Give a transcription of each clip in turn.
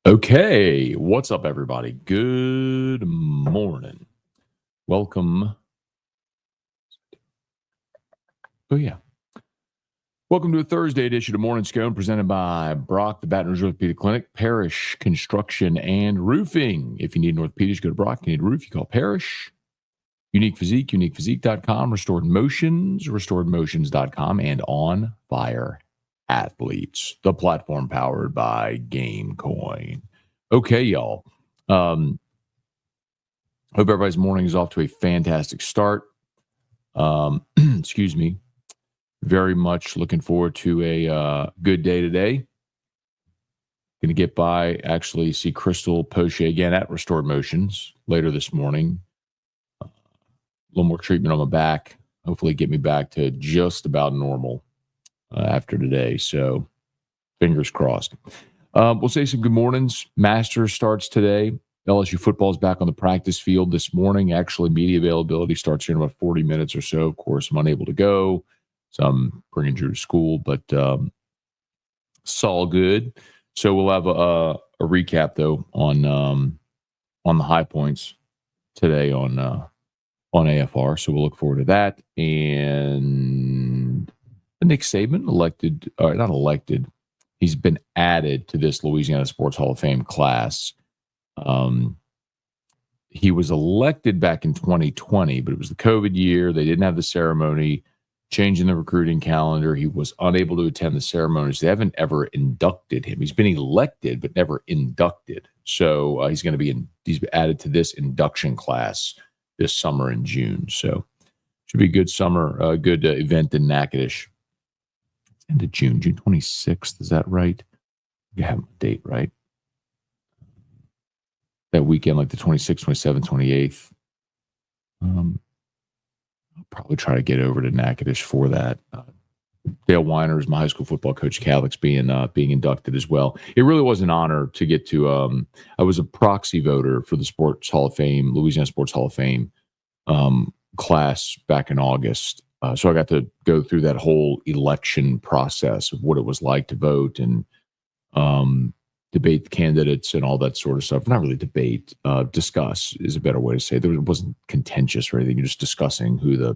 Okay, what's up, everybody? Good morning. Welcome. Oh, yeah. Welcome to a Thursday edition of Morning Scone presented by Brock, the Baton Rouge Orthopedic Clinic, Parrish Construction and Roofing. If you need an orthopedics, go to Brock. You need a roof, you call Parrish. Unique Physique, uniquephysique.com, Restored Motions, restoredmotions.com, and On Fire Athletes, the platform powered by GameCoin. Okay, y'all. Hope everybody's morning is off to a fantastic start. Excuse me. Very much looking forward to a good day today. Going to get by, actually see Crystal Poche again at Restored Motions later this morning. A little more treatment on my back. Hopefully get me back to just about normal after today. So fingers crossed. We'll say some good mornings. Masters starts today. LSU football is back on the practice field this morning. Actually, media availability starts here in about 40 minutes or so. Of course, I'm unable to go, so I'm bringing Drew to school, but it's all good. So we'll have a recap, though, on the high points today on AFR. So we'll look forward to that. And Nick Saban not elected. He's been added to this Louisiana Sports Hall of Fame class. He was elected back in 2020, but it was the COVID year. They didn't have the ceremony, changing the recruiting calendar. He was unable to attend the ceremonies. They haven't ever inducted him. He's been elected, but never inducted. So he's added to this induction class this summer in June. So should be a good summer, good event in Natchitoches. End of June 26th. Is that right? You have a date, right? That weekend, like the 26th, 27th, 28th. I'll probably try to get over to Natchitoches for that. Dale Weiner is my high school football coach. Catholics being inducted as well. It really was an honor to get to. I was a proxy voter for the Sports Hall of Fame, Louisiana Sports Hall of Fame class back in August. So I got to go through that whole election process of what it was like to vote and debate the candidates and all that sort of stuff. Not really debate, discuss is a better way to say it. It wasn't contentious or anything. You're just discussing who the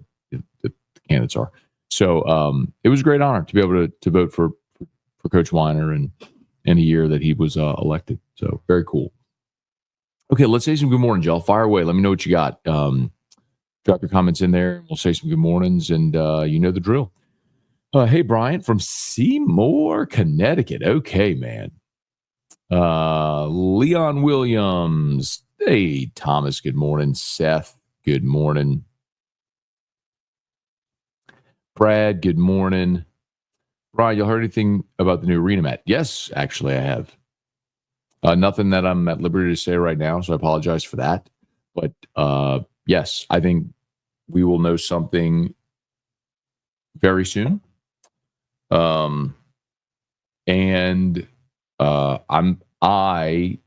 candidates are. So it was a great honor to be able to vote for Coach Weiner in a year that he was elected. So very cool. Okay, let's say some good mornings, y'all. Fire away. Let me know what you got. Drop your comments in there. We'll say some good mornings, and you know the drill. Hey, Brian from Seymour, Connecticut. Okay, man. Leon Williams. Hey, Thomas, good morning. Seth, good morning. Brad, good morning. Brian, y'all heard anything about the new arena, Matt? Yes, actually, I have. Nothing that I'm at liberty to say right now, so I apologize for that. But yes, I think we will know something very soon. I,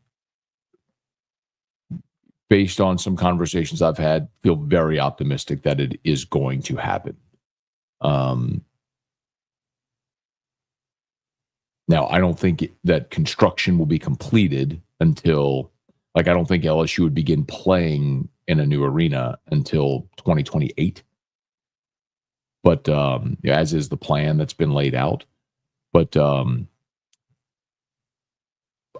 based on some conversations I've had, feel very optimistic that it is going to happen. Now, I don't think that construction will be completed until, I don't think LSU would begin playing in a new arena until 2028. But as is the plan that's been laid out. But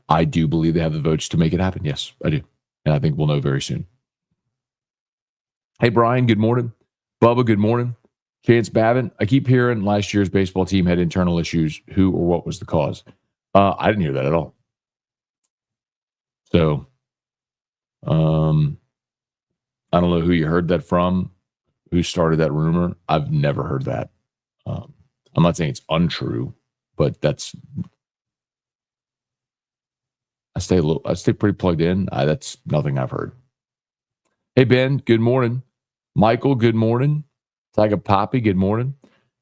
I do believe they have the votes to make it happen. Yes, I do. And I think we'll know very soon. Hey, Brian, good morning. Bubba, good morning. Chance Babin, I keep hearing last year's baseball team had internal issues. Who or what was the cause? I didn't hear that at all. So I don't know who you heard that from, who started that rumor. I've never heard that. I'm not saying it's untrue, but I stay pretty plugged in. That's nothing I've heard. Hey, Ben, good morning. Michael, good morning. Tiger Poppy, good morning.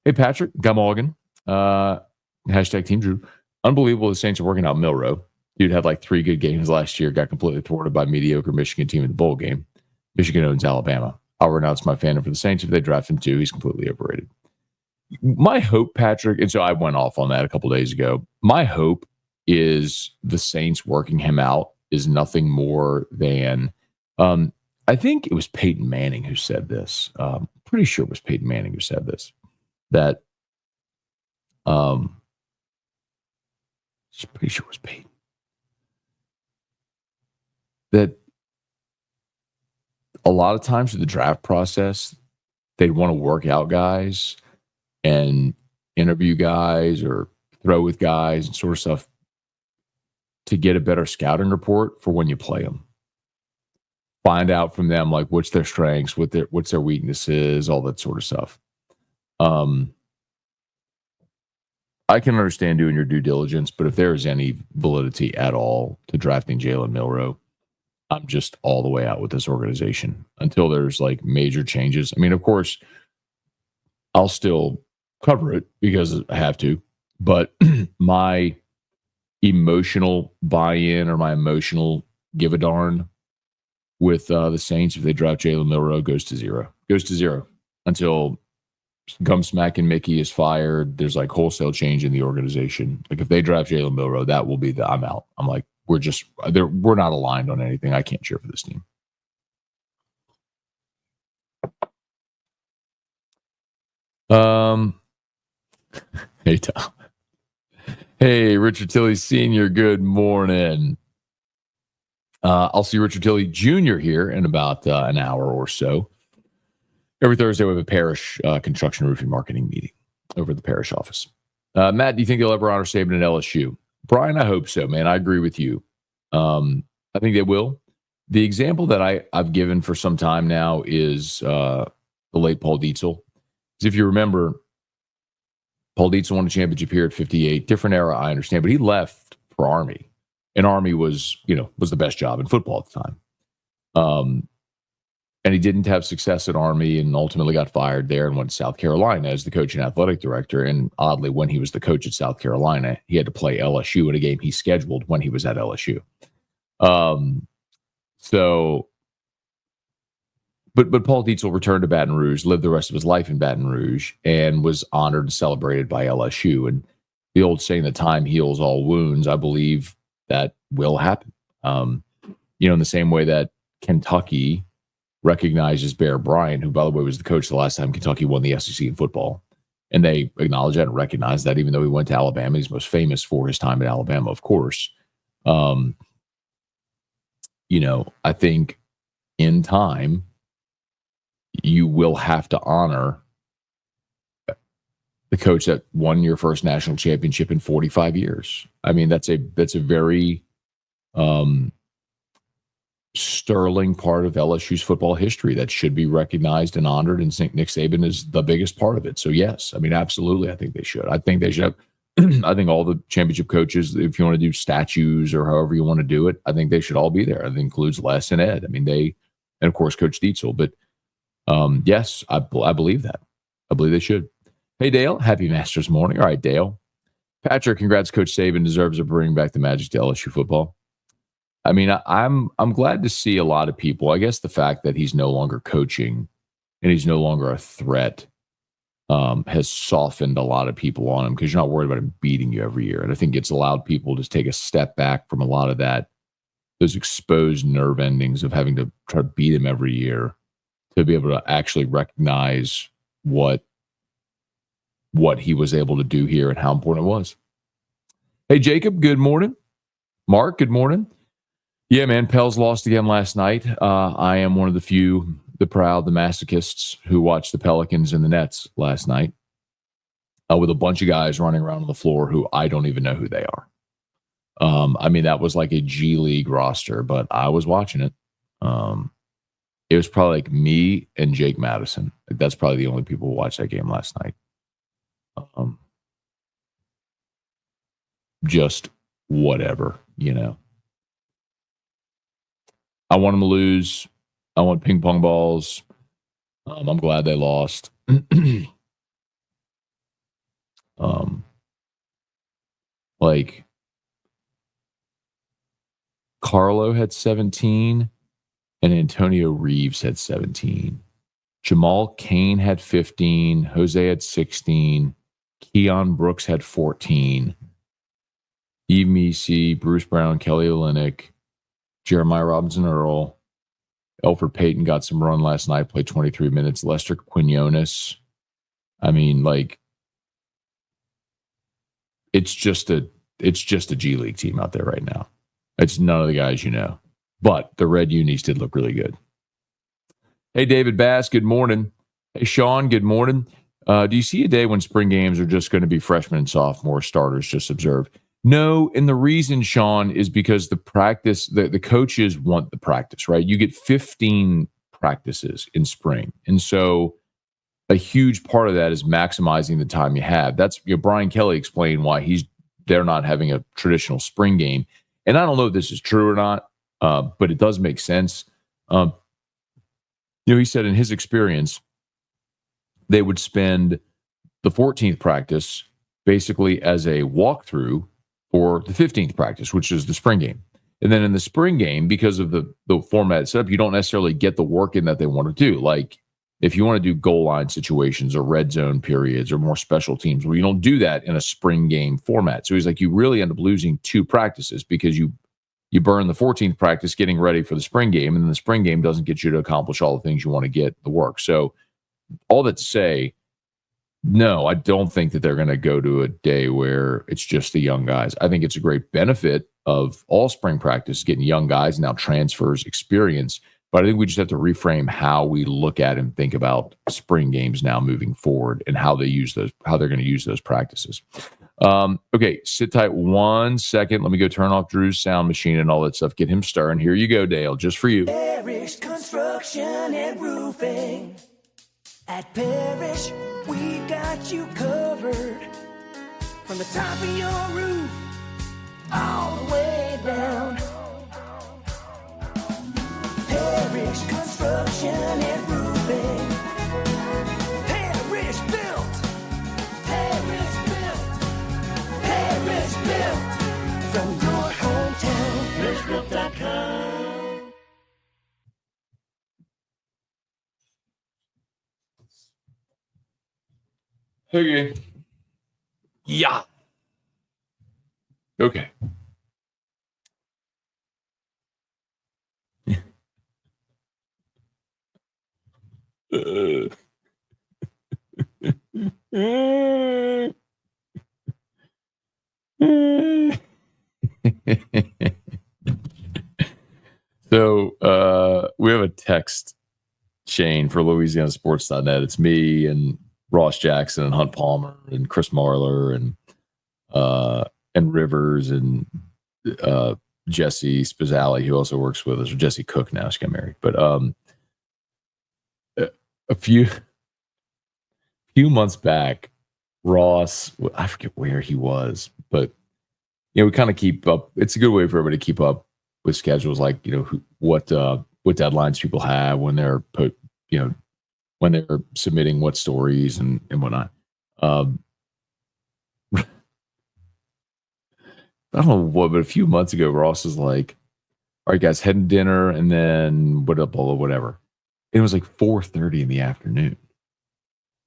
Hey, Patrick Gumorgan, hashtag Team Drew. Unbelievable the Saints are working out Milrow. Dude had like 3 good games last year, got completely thwarted by mediocre Michigan team in the bowl game. Michigan owns Alabama. I'll renounce my fandom for the Saints. If they draft him too, he's completely overrated. My hope, Patrick, and so I went off on that a couple days ago. My hope is the Saints working him out is nothing more than I think it was Peyton Manning who said this. Pretty sure it was Peyton Manning who said this. That pretty sure it was Peyton. That a lot of times through the draft process, they'd want to work out guys and interview guys or throw with guys and sort of stuff to get a better scouting report for when you play them. Find out from them like what's their strengths, what's their weaknesses, all that sort of stuff. I can understand doing your due diligence, but if there is any validity at all to drafting Jalen Milroe, I'm just all the way out with this organization until there's like major changes. I mean, of course, I'll still cover it because I have to, but my emotional buy-in or my emotional give a darn with the Saints, if they draft Jalen Milroe, goes to zero until Gumsmack and Mickey is fired. There's like wholesale change in the organization. Like if they draft Jalen Milroe, that will be I'm out. I'm like, we're not aligned on anything. I can't cheer for this team. Hey, Tom. Hey, Richard Tilley Sr., good morning. I'll see Richard Tilley Jr. here in about an hour or so. Every Thursday we have a parish construction roofing marketing meeting over at the parish office. Matt, do you think they'll ever honor Saban at LSU? Brian, I hope so, man. I agree with you. I think they will. The example that I've given for some time now is the late Paul Dietzel. Because if you remember, Paul Dietzel won a championship here at 58. Different era, I understand, but he left for Army. And Army was the best job in football at the time. And he didn't have success at Army and ultimately got fired there and went to South Carolina as the coach and athletic director. And oddly, when he was the coach at South Carolina, he had to play LSU in a game he scheduled when he was at LSU. But Paul Dietzel returned to Baton Rouge, lived the rest of his life in Baton Rouge, and was honored and celebrated by LSU. And the old saying that time heals all wounds, I believe that will happen. In the same way that Kentucky recognizes Bear Bryant, who, by the way, was the coach the last time Kentucky won the SEC in football. And they acknowledge that and recognize that, even though he went to Alabama. He's most famous for his time at Alabama, of course. I think in time, you will have to honor the coach that won your first national championship in 45 years. I mean, that's a very sterling part of LSU's football history that should be recognized and honored, and Nick Saban is the biggest part of it. So yes, I mean, absolutely, I think they should. I think they should have I think all the championship coaches, if you want to do statues or however you want to do it, I think they should all be there. That includes Les and Ed. I mean, and of course Coach Dietzel. But yes, I believe that. I believe they should. Hey, Dale, happy Masters morning. All right, Dale. Patrick, congrats. Coach Saban deserves to bring back the magic to LSU football. I mean, I'm glad to see a lot of people. I guess the fact that he's no longer coaching and he's no longer a threat has softened a lot of people on him, because you're not worried about him beating you every year. And I think it's allowed people to take a step back from a lot of those exposed nerve endings of having to try to beat him every year, to be able to actually recognize what he was able to do here and how important it was. Hey, Jacob, good morning. Mark, good morning. Yeah, man, Pels lost again last night. I am one of the few, the proud, the masochists who watched the Pelicans and the Nets last night with a bunch of guys running around on the floor who I don't even know who they are. I mean, that was like a G League roster, but I was watching it. It was probably like me and Jake Madison. Like, that's probably the only people who watched that game last night. Just whatever, I want them to lose. I want ping pong balls. I'm glad they lost. Like, Carlo had 17 and Antonio Reeves had 17. Jamal Cain had 15. Jose had 16. Keon Brooks had 14. Eve Meese, Bruce Brown, Kelly Olynyk, Jeremiah Robinson-Earl. Elfrid Payton got some run last night, played 23 minutes. Lester Quinones. I mean, like, it's just a G League team out there right now. It's none of the guys you know. But the red unis did look really good. Hey, David Bass, good morning. Hey, Sean, good morning. Do you see a day when spring games are just going to be freshmen and sophomore starters? Just observe. No, and the reason, Sean, is because the coaches want the practice, right? You get 15 practices in spring. And so a huge part of that is maximizing the time you have. That's Brian Kelly explained why they're not having a traditional spring game. And I don't know if this is true or not, but it does make sense. He said in his experience, they would spend the 14th practice basically as a walkthrough for the 15th practice, which is the spring game. And then in the spring game, because of the format setup, you don't necessarily get the work in that they want to do. Like if you want to do goal line situations or red zone periods or more special teams, well, you don't do that in a spring game format. So he's like, you really end up losing 2 practices because you burn the 14th practice getting ready for the spring game, and then the spring game doesn't get you to accomplish all the things you want to get the work. So all that to say, no, I don't think that they're going to go to a day where it's just the young guys. I think it's a great benefit of all spring practice, getting young guys, now transfers, experience. But I think we just have to reframe how we look at and think about spring games now moving forward and how they're going to use those practices. Okay, sit tight 1 second. Let me go turn off Drew's sound machine and all that stuff. Get him stirring. Here you go, Dale, just for you. Parish Construction and Roofing. At Parish, we've got you covered. From the top of your roof, all the way down. Parish Construction and Roofing. Parish Built. Parish Built. Parish Built. From your hometown. ParishBuilt.com. Okay. Yeah. Okay. So we have a text chain for LouisianaSports.net. It's me and Ross Jackson and Hunt Palmer and Chris Marler and Rivers and Jesse Spazzali, who also works with us, or Jesse Cook now, she got married. But a few months back, Ross, I forget where he was, but we kind of keep up. It's a good way for everybody to keep up with schedules, like what deadlines people have when they're when they're submitting what stories and whatnot. I don't know what, but a few months ago, Ross was like, all right, guys, heading dinner, and then whatever. And it was like 4:30 in the afternoon.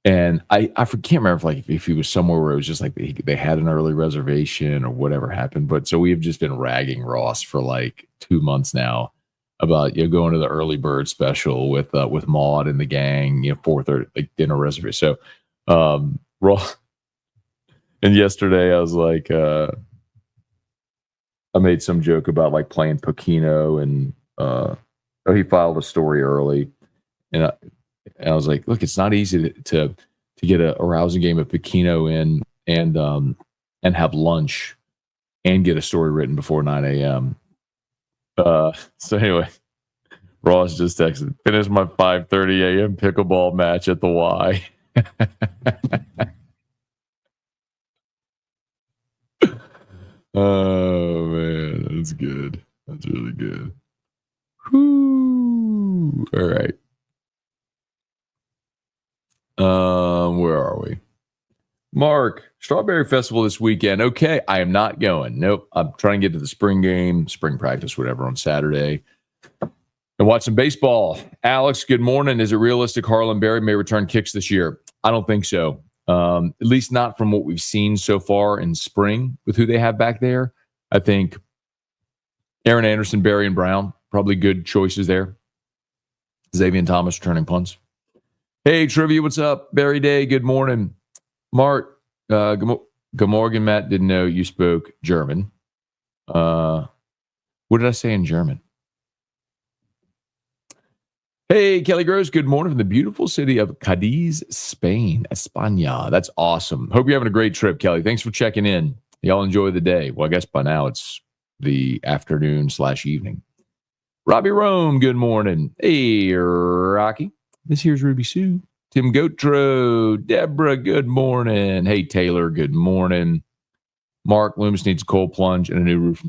And I can't remember if he was somewhere where it was just like they had an early reservation or whatever happened. But so we have just been ragging Ross for like 2 months now about going to the early bird special with Maud and the gang, 4:30, like dinner reservation. So Ross, and yesterday I was like, I made some joke about like playing Pokino, and he filed a story early, and I was like, look, it's not easy to get a rousing game of Pokino in and have lunch and get a story written before 9 a.m. So anyway, Ross just texted, finish my 5:30 a.m. pickleball match at the Y. Oh man, that's good. That's really good. Whew. All right. Where are we? Mark, Strawberry Festival this weekend. Okay, I am not going. Nope. I'm trying to get to the spring game, spring practice, whatever, on Saturday. And watch some baseball. Alex, good morning. Is it realistic Harlan Berry may return kicks this year? I don't think so. At least not from what we've seen so far in spring with who they have back there. I think Aaron Anderson, Barry, and Brown, probably good choices there. Xavier Thomas returning punts. Hey, Trivia, what's up? Barry Day, good morning. Mark, good morning, Matt. Didn't know you spoke German. What did I say in German? Hey, Kelly Gross, good morning from the beautiful city of Cadiz, Spain, España. That's awesome. Hope you're having a great trip, Kelly. Thanks for checking in. Y'all enjoy the day. Well, I guess by now it's the afternoon/evening. Robbie Rome, good morning. Hey, Rocky. This here's Ruby Sue. Tim Gotro, Deborah, good morning. Hey, Taylor, good morning. Mark, Loomis needs a cold plunge and a new roof.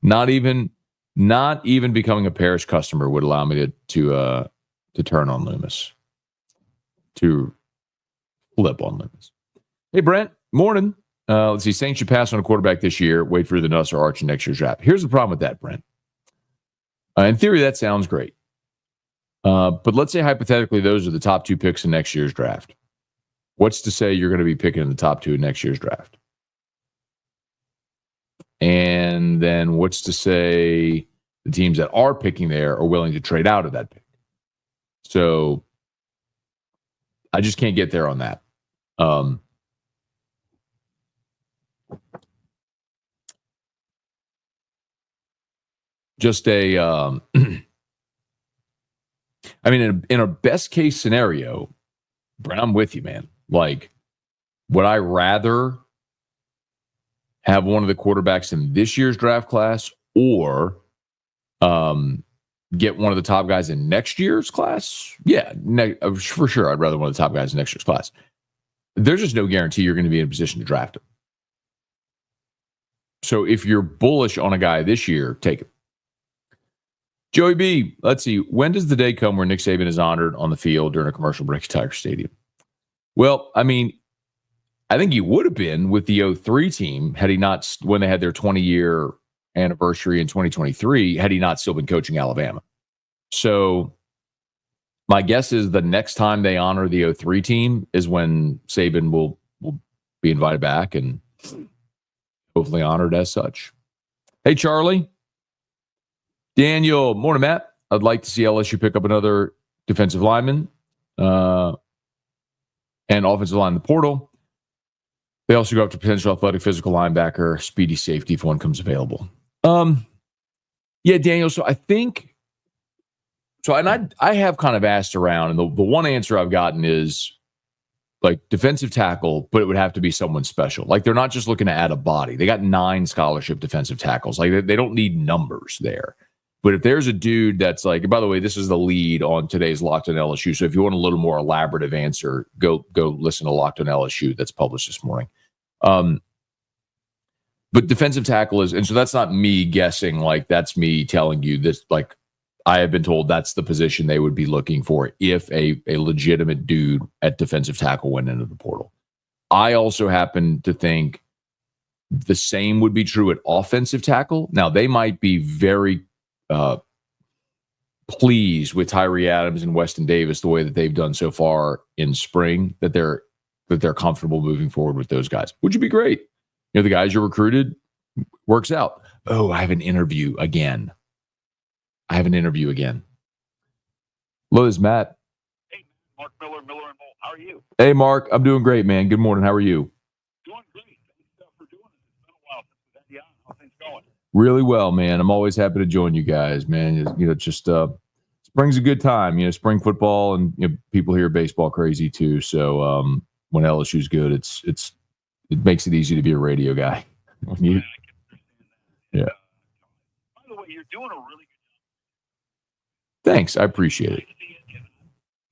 Not even becoming a Parish customer would allow me to turn on Loomis, to flip on Loomis. Hey, Brent, morning. Let's see. Saints should pass on a quarterback this year. Wait for the Nuss or Arch in next year's draft. Here's the problem with that, Brent. In theory, that sounds great. But let's say hypothetically those are the top 2 picks in next year's draft. What's to say you're going to be picking in the top 2 in next year's draft? And then what's to say the teams that are picking there are willing to trade out of that pick? So I just can't get there on that. Just a, I mean, in a best case scenario, Brent, I'm with you, man. Like, would I rather have one of the quarterbacks in this year's draft class or get one of the top guys in next year's class? Yeah, for sure. I'd rather one of the top guys in next year's class. There's just no guarantee you're going to be in a position to draft him. So if you're bullish on a guy this year, take him. Joey B, let's see. When does the day come where Nick Saban is honored on the field during a commercial break at Tiger Stadium? Well, I mean, I think he would have been with the 03 team had he not, when they had their 20-year anniversary in 2023, had he not still been coaching Alabama. So my guess is the next time they honor the 03 team is when Saban will be invited back and hopefully honored as such. Hey, Charlie. Daniel, morning, Matt. I'd like to see LSU pick up another defensive lineman and offensive line in the portal. They also go after potential athletic physical linebacker, speedy safety if one comes available. Yeah, Daniel. So I think and I have kind of asked around, and the one answer I've gotten is like defensive tackle, but it would have to be someone special. Like they're not just looking to add a body. They got 9 scholarship defensive tackles. Like they don't need numbers there. But if there's a dude that's like, and by the way, this is the lead on today's Locked on LSU. So if you want a little more elaborative answer, go listen to Locked on LSU that's published this morning. But defensive tackle is, and so that's not me guessing, like that's me telling you this, like I have been told that's the position they would be looking for if a legitimate dude at defensive tackle went into the portal. I also happen to think the same would be true at offensive tackle. Now, they might be very pleased with Tyree Adams and Weston Davis the way that they've done so far in spring, that they're comfortable moving forward with those guys, which would be great. You know, the guys you recruited works out. Oh, I have an interview again. Liz, Matt. Hey, Mark Miller and Mole. How are you? Hey, Mark. I'm doing great, man. Good morning. How are you? Doing great. Thanks for doing it. It's been a while since we've had you on. How things going? Really well, man. I'm always happy to join you guys, man. You know, just spring's a good time. You know, spring football, and you know, people here are baseball crazy too. So when LSU's good, it makes it easy to be a radio guy. When you, I can understand that. Yeah. By the way, you're doing a really good job. Thanks, I appreciate it.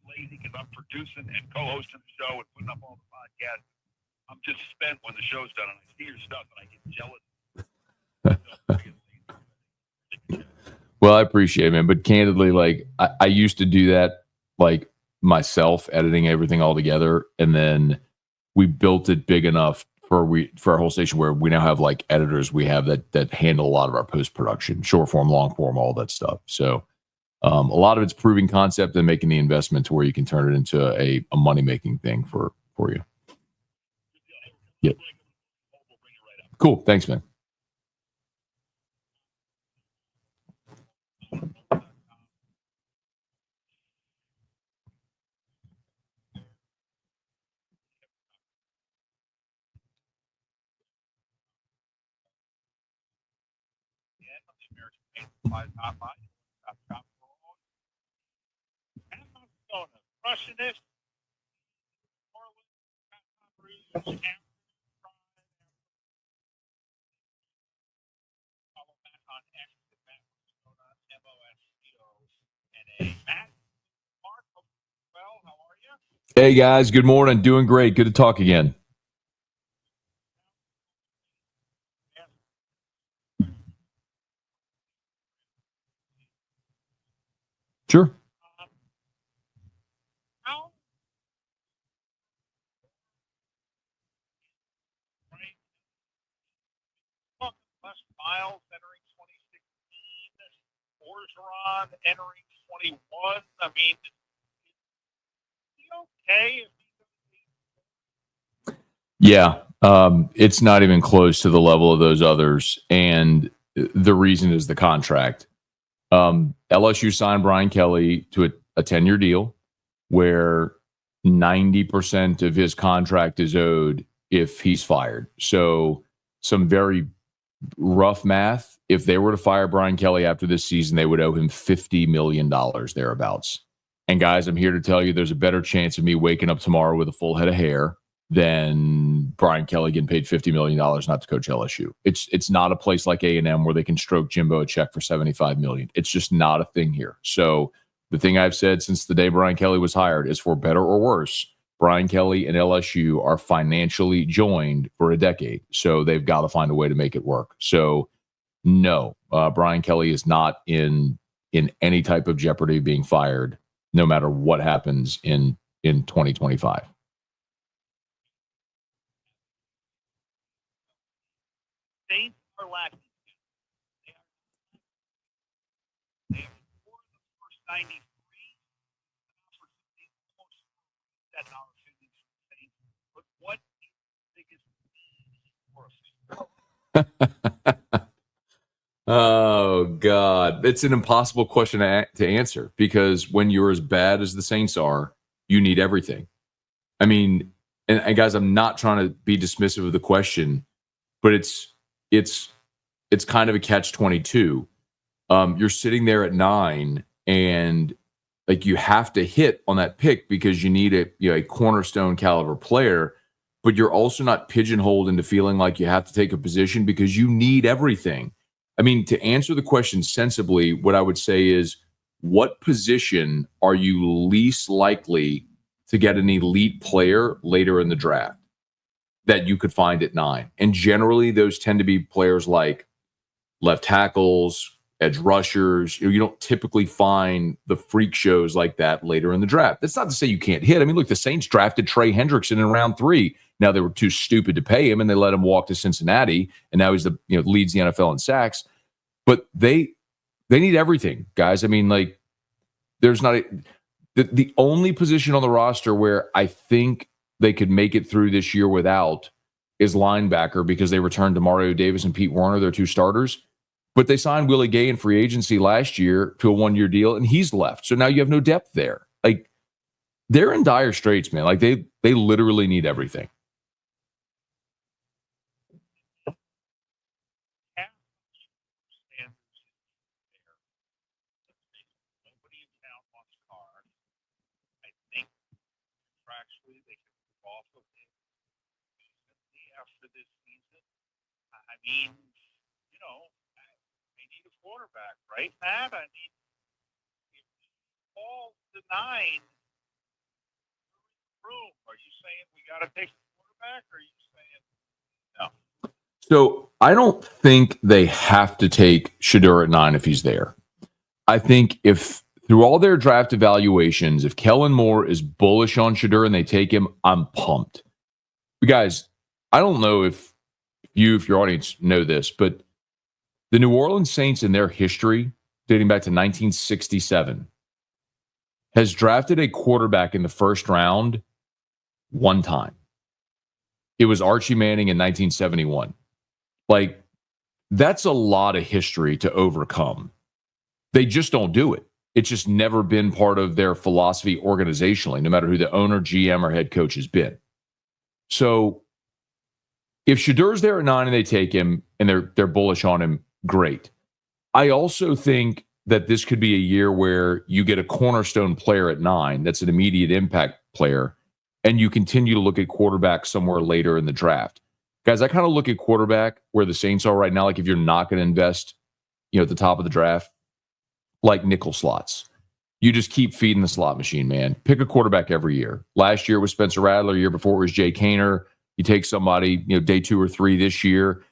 Lazy because I'm producing and co-hosting the show and putting up all the podcasts. I'm just spent when the show's done, and I see your stuff and I get jealous. Well, I appreciate it, man. But candidly, like I used to do that, like myself, editing everything all together, and then we built it big enough for our whole station where we now have like editors we have that handle a lot of our post production, short form, long form, all that stuff. So a lot of it's proving concept and making the investment to where you can turn it into a money making thing for you. Yep. Cool. Thanks, man. Russianist, Hey, guys. Good morning. Doing great. Good to talk again. Sure. Miles entering 2016, Orgeron entering 21. I mean, is he okay? Yeah. It's not even close to the level of those others. And the reason is the contract. LSU signed Brian Kelly to a 10-year deal where 90% of his contract is owed if he's fired. So some very rough math. If they were to fire Brian Kelly after this season, they would owe him $50 million thereabouts. And guys, I'm here to tell you there's a better chance of me waking up tomorrow with a full head of hair than Brian Kelly getting paid $50 million not to coach LSU. It's not a place like A&M where they can stroke Jimbo a check for $75 million. It's just not a thing here. So the thing I've said since the day Brian Kelly was hired is, for better or worse, Brian Kelly and LSU are financially joined for a decade. So they've got to find a way to make it work. So no, Brian Kelly is not in any type of jeopardy of being fired, no matter what happens in 2025. Saints are lacking. They have scored the first 93. But what is the biggest Oh, God. It's an impossible question to answer, because when you're as bad as the Saints are, you need everything. I mean, and guys, I'm not trying to be dismissive of the question, but it's kind of a catch-22. You're sitting there at 9, and like you have to hit on that pick because you need a cornerstone caliber player, but you're also not pigeonholed into feeling like you have to take a position because you need everything. I mean, to answer the question sensibly, what I would say is, what position are you least likely to get an elite player later in the draft that you could find at 9? And generally, those tend to be players like left tackles, edge rushers. You don't typically find the freak shows like that later in the draft. That's not to say you can't hit. I mean, look, the Saints drafted Trey Hendrickson in round 3. Now, they were too stupid to pay him, and they let him walk to Cincinnati, and now he's leads the NFL in sacks. But they need everything, guys. I mean, like, there's not the only position on the roster where I think they could make it through this year without is linebacker, because they returned to Mario Davis and Pete Werner, their 2 starters. But they signed Willie Gay in free agency last year to a 1-year deal, and he's left. So now you have no depth there. Like, they're in dire straits, man. Like, they literally need everything. I mean, they need a quarterback, right, Matt? I mean, if you fall to 9 room, are you saying we got to take a quarterback, or are you saying no? So I don't think they have to take Shedeur at 9 if he's there. I think if through all their draft evaluations, if Kellen Moore is bullish on Shedeur and they take him, I'm pumped. But guys, I don't know if your audience know this, but the New Orleans Saints in their history, dating back to 1967, has drafted a quarterback in the first round one time. It was Archie Manning in 1971. Like, that's a lot of history to overcome. They just don't do it. It's just never been part of their philosophy organizationally, no matter who the owner, GM, or head coach has been. So if Shadur's there at 9 and they take him and they're bullish on him, great. I also think that this could be a year where you get a cornerstone player at 9 that's an immediate impact player, and you continue to look at quarterback somewhere later in the draft. Guys, I kind of look at quarterback where the Saints are right now. Like, if you're not going to invest, at the top of the draft, like nickel slots. You just keep feeding the slot machine, man. Pick a quarterback every year. Last year it was Spencer Rattler. Year before it was Jay Kaner. You take somebody, day 2 or 3 this year,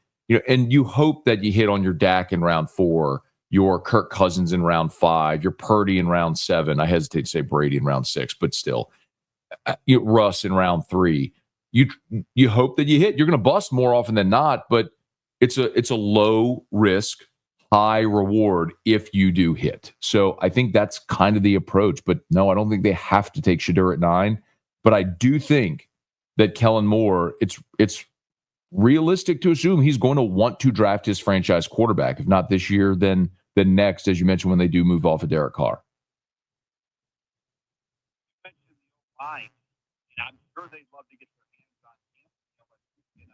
and you hope that you hit on your Dak in round 4, your Kirk Cousins in round 5, your Purdy in round 7. I hesitate to say Brady in round 6, but still, Russ in round 3. You hope that you hit. You're going to bust more often than not, but it's a low risk, high reward if you do hit. So I think that's kind of the approach. But no, I don't think they have to take Shadur at 9. But I do think that Kellen Moore, it's realistic to assume he's going to want to draft his franchise quarterback. If not this year, then next, as you mentioned, when they do move off of Derek Carr. Fine. I'm sure they'd love to get their hands on him.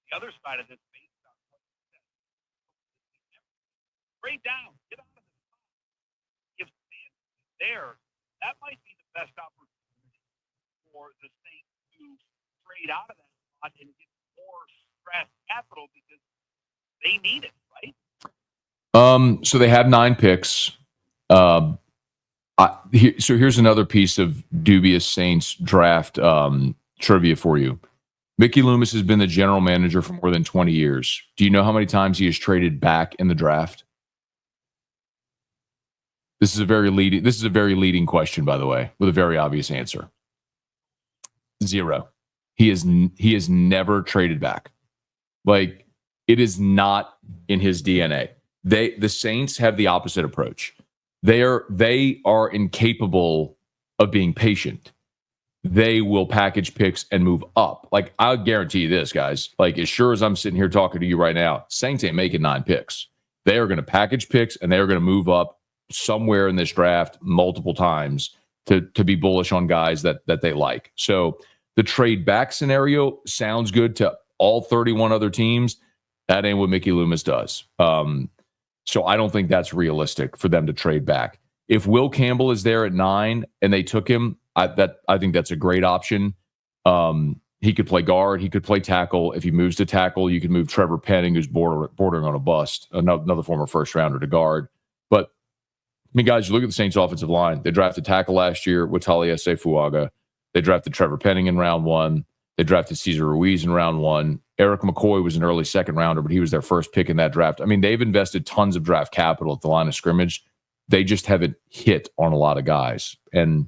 The other side of this, based on what you said, trade down, get out of the spot. If Sanders is there, that might be the best opportunity for the Saints to trade out of that spot and get more draft capital because they need it, right? So they have 9 picks. So here's another piece of dubious Saints draft trivia for you. Mickey Loomis has been the general manager for more than 20 years. Do you know how many times he has traded back in the draft? This is a very leading question, by the way, with a very obvious answer. 0. He has never traded back. Like, it is not in his DNA. The Saints have the opposite approach. They are incapable of being patient. They will package picks and move up. Like, I'll guarantee you this, guys. Like, as sure as I'm sitting here talking to you right now, Saints ain't making 9 picks. They are going to package picks and they are going to move up somewhere in this draft multiple times to be bullish on guys that they like. So the trade back scenario sounds good to all 31 other teams. That ain't what Mickey Loomis does. So I don't think that's realistic for them to trade back. If Will Campbell is there at 9 and they took him, I think that's a great option. He could play guard. He could play tackle. If he moves to tackle, you could move Trevor Penning, who's bordering on a bust, another former first rounder, to guard. But I mean, guys, you look at the Saints' offensive line. They drafted tackle last year with Taliesin Fuaga. They drafted Trevor Penning in round 1. They drafted Cesar Ruiz in round 1. Eric McCoy was an early second rounder, but he was their first pick in that draft. I mean, they've invested tons of draft capital at the line of scrimmage. They just haven't hit on a lot of guys. And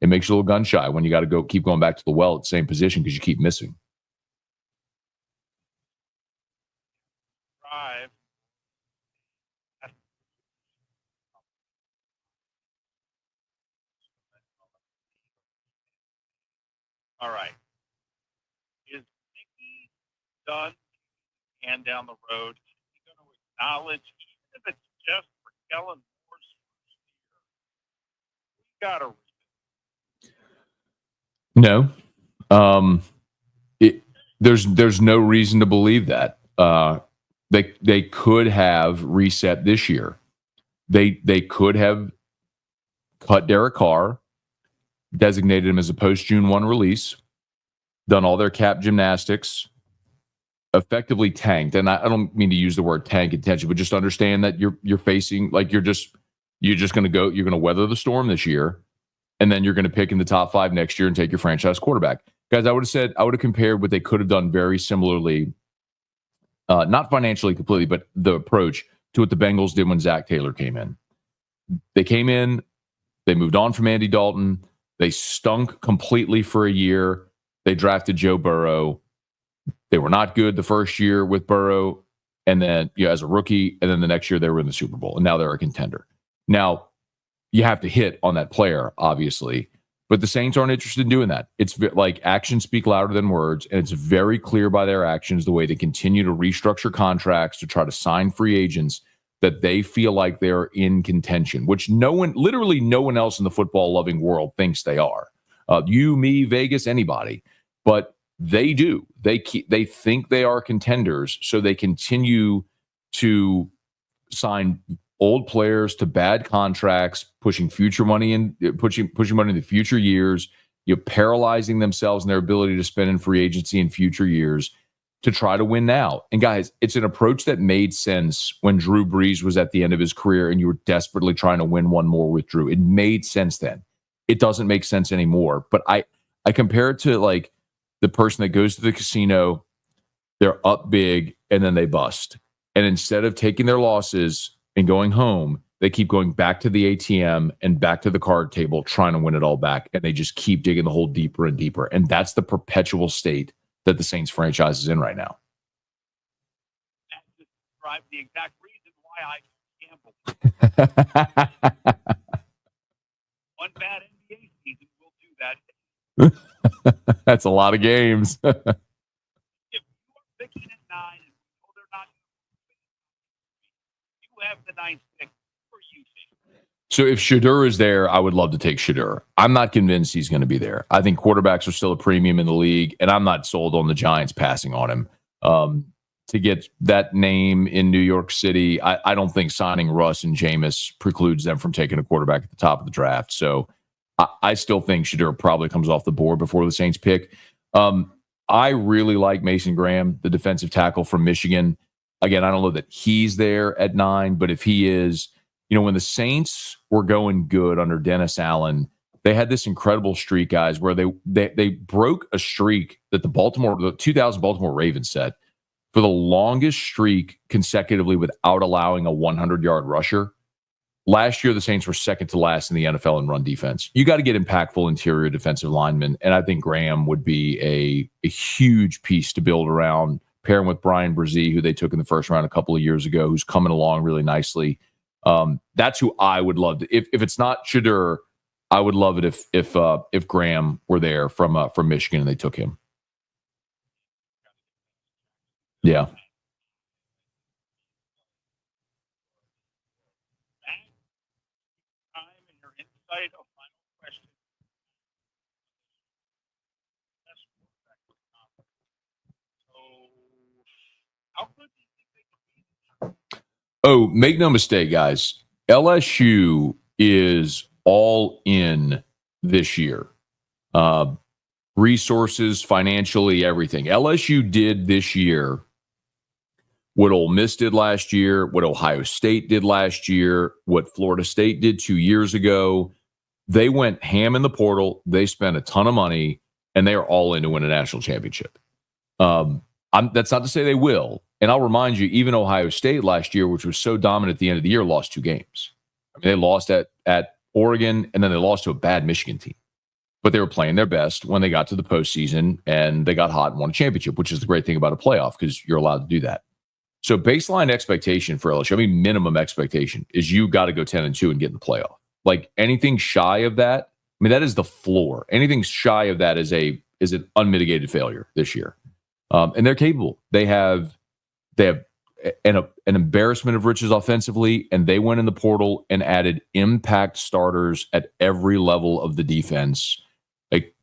it makes you a little gun shy when you got to keep going back to the well at the same position because you keep missing. Drive. All right. Is Mickey done and down the road? Is he going to acknowledge, even if it's just for Kellen Moore's first year, we got to. No. There's no reason to believe that. They could have reset this year. They could have cut Derek Carr, designated him as a post-June 1 release, done all their cap gymnastics, effectively tanked. And I don't mean to use the word tank intentionally, but just understand that you're facing, like, you're just going to weather the storm this year, and then you're going to pick in the top 5 next year and take your franchise quarterback. Guys, I would have compared what they could have done very similarly, not financially completely, but the approach to what the Bengals did when Zach Taylor came in. They came in, they moved on from Andy Dalton. They stunk completely for a year. They drafted Joe Burrow. They were not good the first year with Burrow, and then as a rookie, and then the next year they were in the Super Bowl, and now they're a contender. Now, you have to hit on that player, obviously, But the Saints aren't interested in doing that. It's like actions speak louder than words, and it's very clear by their actions, the way they continue to restructure contracts to try to sign free agents, that they feel like they're in contention, which literally no one else in the football-loving world thinks they are. You, me, Vegas, anybody. But they do. They think they are contenders, so they continue to sign old players to bad contracts, pushing future money in, pushing money into future years. You're paralyzing themselves in their ability to spend in free agency in future years to try to win now. And guys, it's an approach that made sense when Drew Brees was at the end of his career and you were desperately trying to win one more with Drew. It made sense then. It doesn't make sense anymore. But I compare it to like the person that goes to the casino, they're up big and then they bust. And instead of taking their losses and going home, they keep going back to the ATM and back to the card table trying to win it all back. And they just keep digging the hole deeper and deeper. And that's the perpetual state that the Saints franchise is in right now. That describes the exact reason why I gamble. One bad NBA season will do that. That's a lot of games. If you are picking at 9 and they're not, you have the 9th pick for you. So if Shedeur is there, I would love to take Shedeur. I'm not convinced he's going to be there. I think quarterbacks are still a premium in the league, and I'm not sold on the Giants passing on him. To get that name in New York City, I don't think signing Russ and Jameis precludes them from taking a quarterback at the top of the draft. So I still think Shedeur probably comes off the board before the Saints pick. I really like Mason Graham, the defensive tackle from Michigan. Again, I don't know that he's there at 9, but if he is, when the Saints were going good under Dennis Allen, they had this incredible streak, guys, where they broke a streak that the 2000 Baltimore Ravens set for the longest streak consecutively without allowing a 100-yard rusher. Last year, the Saints were second to last in the NFL in run defense. You got to get impactful interior defensive linemen, and I think Graham would be a huge piece to build around, pairing with Brian Brzee, who they took in the first round a couple of years ago, who's coming along really nicely. That's who I would love to. If it's not Shedeur, I would love it if Graham were there from Michigan and they took him. Yeah. Oh, make no mistake, guys. LSU is all in this year. Resources, financially, everything. LSU did this year what Ole Miss did last year, what Ohio State did last year, what Florida State did 2 years ago. They went ham in the portal. They spent a ton of money, and they are all in to win a national championship. That's not to say they will. And I'll remind you, even Ohio State last year, which was so dominant at the end of the year, lost 2 games. I mean, they lost at Oregon, and then they lost to a bad Michigan team. But they were playing their best when they got to the postseason, and they got hot and won a championship, which is the great thing about a playoff because you're allowed to do that. So baseline expectation for LSU, minimum expectation, is you got to go 10-2 and get in the playoff. Like anything shy of that, that is the floor. Anything shy of that is an unmitigated failure this year. And they're capable. They have an embarrassment of riches offensively, and they went in the portal and added impact starters at every level of the defense. Like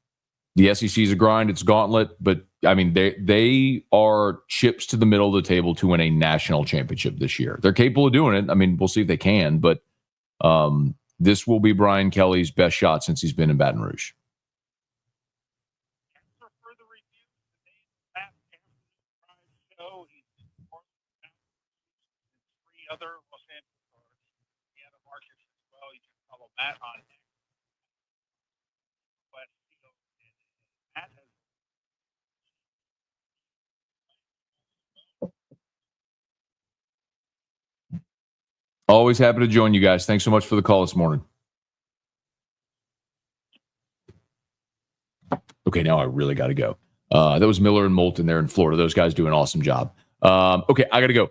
the SEC is a grind, it's a gauntlet, but they are chips to the middle of the table to win a national championship this year. They're capable of doing it. We'll see if they can, but this will be Brian Kelly's best shot since he's been in Baton Rouge. Other Los Angeles stars. He had a market as well. You can follow Matt on it. But Matt has Always happy to join you guys. Thanks so much for the call this morning. Okay, now I really got to go. That was Miller and Moulton there in Florida. Those guys do an awesome job. Okay, I got to go.